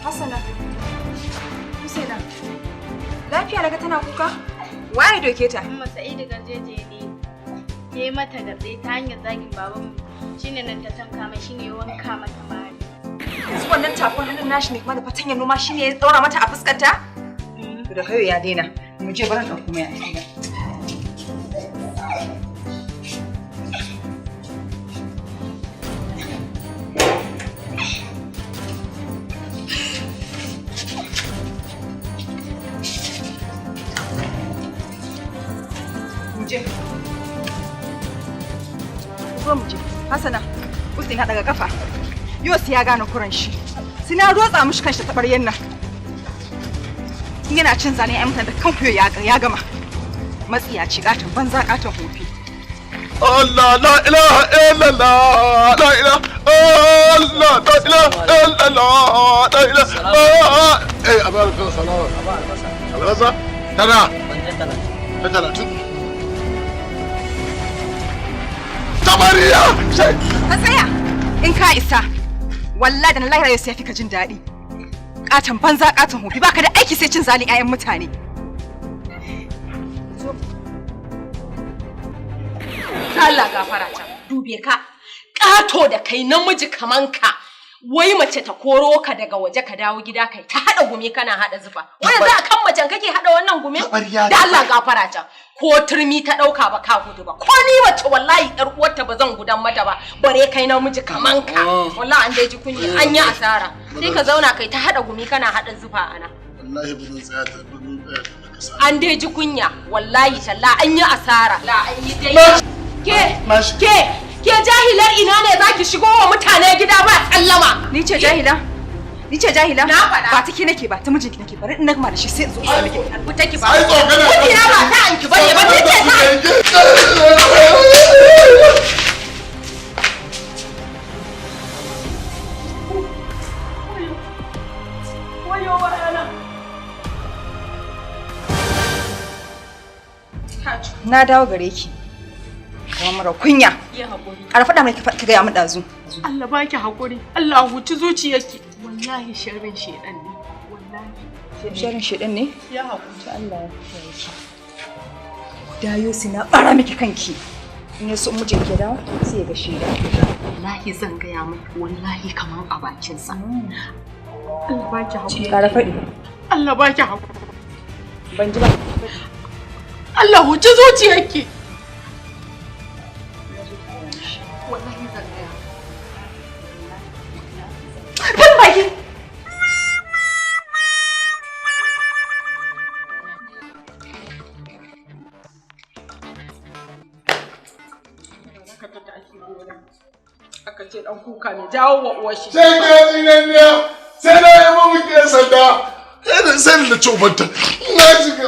Hassana. Husaina. Lafiya daga tana kuka? Waye doke ta? Amma Sa'idu gajeje ne. Yayi mata gatse ta hanyar zagin babanmu. Shine nan ta tanka mai shine ya wanka mata mari. Yanzu wannan tafon hannun nashi ne kuma da fatanyar noma shine ya daura mata a fuskar ta? To da kayo ya daina. Mu je baran ɗauko mai a gida. Zo mu je. Hassana, Usti na daga kafa. Yos ya gane kuran shi. Sina rotsa mishi kanshi ta baryen nan. In yana cin zane ai mutan da kanku ya gama. Matsiya ci gatan banza gatan hofi. Allah la ilaha illallah la ilaha Allah la ilaha illallah la ilaha abaraka salawat algaza tana Tamariya sai Ka tsaya in ka isa. Wallahi da na lahira yau sai fi ka jin daɗi. Katan banza katan hofi baka da aiki sai cin zalin 'ya'yan mutane. Allah gafara ta dube ka ƙato da kai namiji kaman ka wai mace ta koro ka daga waje ka dawo gida kai ta hada gumi kana hada zufa wai yanzu akan macen kake hada wannan gumin da Allah gafara ta ko turmi ta dauka ba ka gudu ba ko ni mace wallahi yar uwarta ba zan gudan mata ba bare kai namiji kaman ka wallahi an dai ji kunya an yi asara sai ka zauna kai ta hada gumi kana hada zufa ana wallahi ba zan tsaya ta an dai ji kunya wallahi talla an yi asara la an yi dai Ke jahilar ina ne zaki shigo wa mutane gida ba sallama? Ni ce jahila? Ni ce jahila? Na faɗa. Ba take nake ba, ta mijinki nake. Bari in na gama da shi sai in zo in miki. Ku take ba. Ai tsogana. Ku ina ba ta anki bane ba take ta. Wayo wayana. Na dawo gare ki. Kawo mara kunya. Ya haƙuri. Ƙara faɗa mai ka gaya mu ɗazu. Allah baki haƙuri. Allah huci zuciyarki. Wallahi sharrin shedan ne. Wallahi. Sharrin shedan ne? Ya haƙuri. Ta Allah ya kiyaye ki. Dayo si na ɓara miki kanki. In ya so mijin ke dawo sai ya ga sheda. Wallahi zan gaya mai wallahi kaman a bakinsa. Allah baki haƙuri. Ƙara faɗi. Allah baki haƙuri. Ban ji ba. Allah huci zuciyarki. Wallahi zan gaya. Ban baki. Aka ce dan kuka ne jawo wa uwar shi. sai ga tsinaniya sai na yi mamu ke sanda sai da cobanta na shiga